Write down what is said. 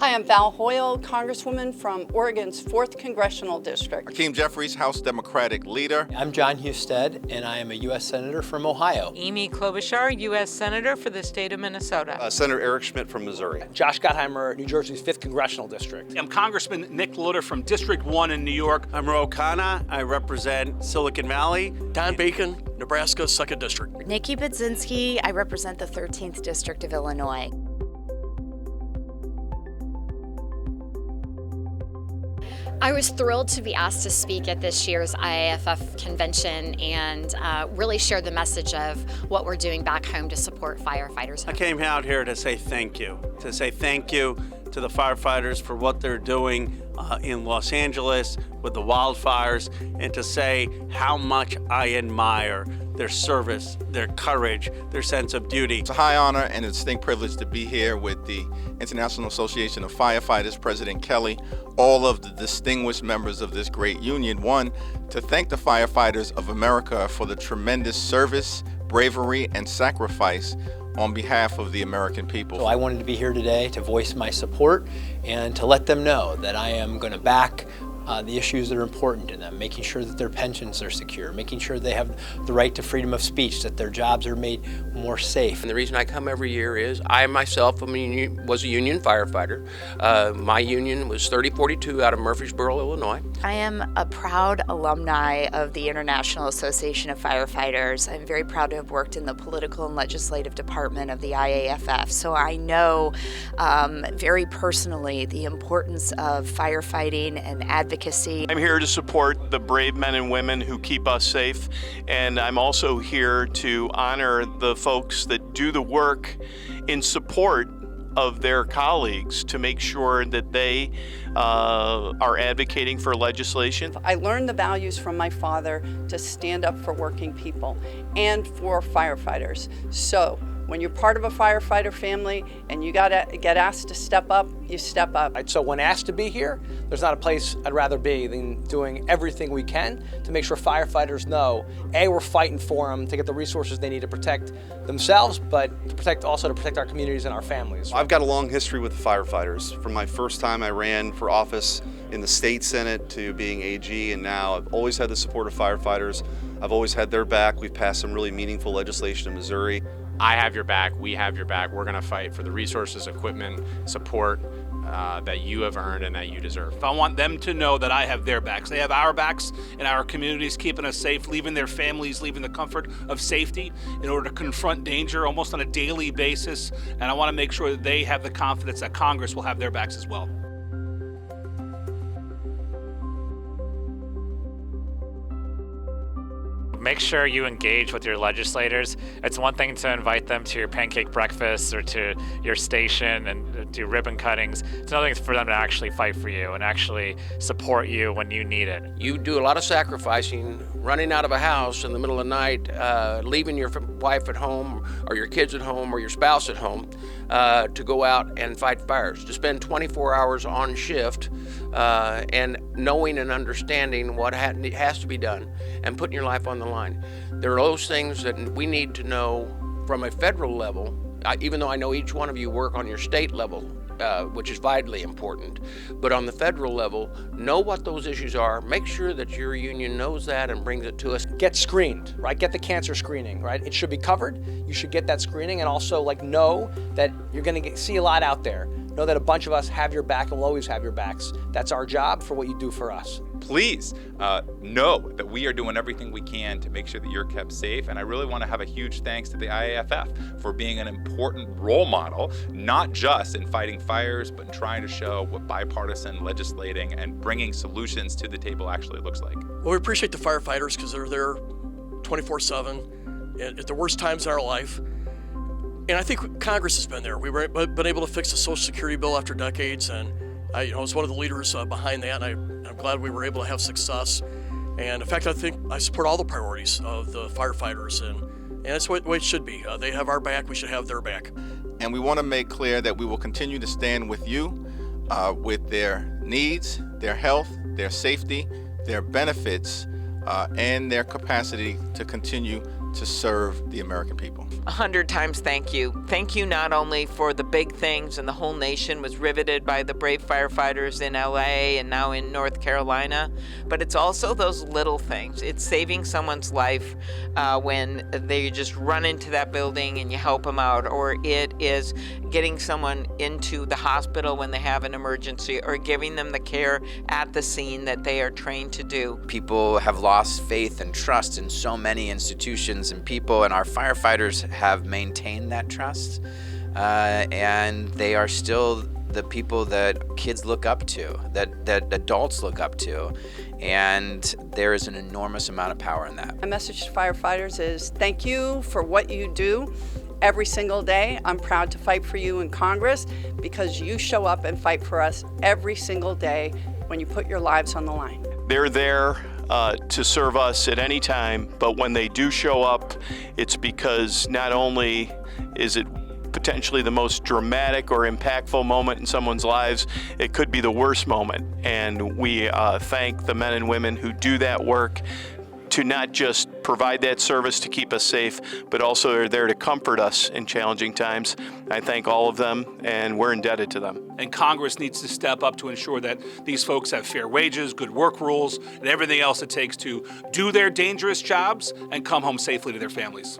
Hi, I'm Val Hoyle, Congresswoman from Oregon's 4th Congressional District. Hakeem Jeffries, House Democratic Leader. I'm John Husted, and I am a U.S. Senator from Ohio. Amy Klobuchar, U.S. Senator for the state of Minnesota. Senator Eric Schmidt from Missouri. Josh Gottheimer, New Jersey's 5th Congressional District. I'm Congressman Nick Lutter from District 1 in New York. I'm Ro Khanna. I represent Silicon Valley. Don Bacon, Nebraska, 2nd District. Nikki Budzinski, I represent the 13th District of Illinois. I was thrilled to be asked to speak at this year's IAFF convention and really share the message of what we're doing back home to support firefighters. I came out here to say thank you, to the firefighters for what they're doing in Los Angeles with the wildfires, and to say how much I admire their service, their courage, their sense of duty. It's a high honor and a distinct privilege to be here with the International Association of Firefighters, President Kelly, all of the distinguished members of this great union. One, to thank the firefighters of America for the tremendous service, bravery, and sacrifice on behalf of the American people. So I wanted to be here today to voice my support and to let them know that I am going to back the issues that are important to them, making sure that their pensions are secure, making sure they have the right to freedom of speech, that their jobs are made more safe. And the reason I come every year is I myself was a union firefighter. My union was 3042 out of Murfreesboro, Illinois. I am a proud alumni of the International Association of Firefighters. I'm very proud to have worked in the political and legislative department of the IAFF, so I know very personally the importance of firefighting and advocacy. I'm here to support the brave men and women who keep us safe, and I'm also here to honor the folks that do the work in support of their colleagues to make sure that they are advocating for legislation. I learned the values from my father to stand up for working people and for firefighters. So when you're part of a firefighter family and you gotta get asked to step up, you step up. So when asked to be here, there's not a place I'd rather be than doing everything we can to make sure firefighters know, A, we're fighting for them to get the resources they need to protect themselves, but to protect our communities and our families. I've got a long history with the firefighters. From my first time I ran for office in the state senate to being AG, and now I've always had the support of firefighters. I've always had their back. We've passed some really meaningful legislation in Missouri. I have your back, we have your back. We're gonna fight for the resources, equipment, support that you have earned and that you deserve. I want them to know that I have their backs. They have our backs in our communities, keeping us safe, leaving their families, leaving the comfort of safety in order to confront danger almost on a daily basis. And I want to make sure that they have the confidence that Congress will have their backs as well. Make sure you engage with your legislators. It's one thing to invite them to your pancake breakfast or to your station and do ribbon cuttings. It's another thing for them to actually fight for you and actually support you when you need it. You do a lot of sacrificing, running out of a house in the middle of the night, leaving your wife at home or your kids at home or your spouse at home to go out and fight fires, to spend 24 hours on shift and knowing and understanding what has to be done and putting your life on the line. There are those things that we need to know from a federal level, even though I know each one of you work on your state level, which is vitally important. But on the federal level, know what those issues are. Make sure that your union knows that and brings it to us. Get screened, right? Get the cancer screening, right? It should be covered. You should get that screening, and also know that you're going to see a lot out there. Know that a bunch of us have your back and will always have your backs. That's our job for what you do for us. Please know that we are doing everything we can to make sure that you're kept safe. And I really want to have a huge thanks to the IAFF for being an important role model, not just in fighting fires, but in trying to show what bipartisan legislating and bringing solutions to the table actually looks like. Well, we appreciate the firefighters because they're there 24/7 at the worst times in our life. And I think Congress has been there. We've been able to fix the Social Security bill after decades, and I was one of the leaders behind that, and I'm glad we were able to have success. And in fact, I think I support all the priorities of the firefighters, and that's the way it should be. They have our back, we should have their back. And we want to make clear that we will continue to stand with you with their needs, their health, their safety, their benefits, and their capacity to continue to serve the American people. 100 times thank you. Thank you not only for the big things, and the whole nation was riveted by the brave firefighters in LA and now in North Carolina, but it's also those little things. It's saving someone's life when they just run into that building and you help them out, or it is getting someone into the hospital when they have an emergency, or giving them the care at the scene that they are trained to do. People have lost faith and trust in so many institutions and people, and our firefighters have maintained that trust, and they are still the people that kids look up to, that adults look up to, and there is an enormous amount of power in that. My message to firefighters is thank you for what you do every single day. I'm proud to fight for you in Congress because you show up and fight for us every single day when you put your lives on the line. They're there to serve us at any time, but when they do show up, it's because not only is it potentially the most dramatic or impactful moment in someone's lives, it could be the worst moment. And we thank the men and women who do that work to not just provide that service to keep us safe, but also are there to comfort us in challenging times. I thank all of them, and we're indebted to them. And Congress needs to step up to ensure that these folks have fair wages, good work rules, and everything else it takes to do their dangerous jobs and come home safely to their families.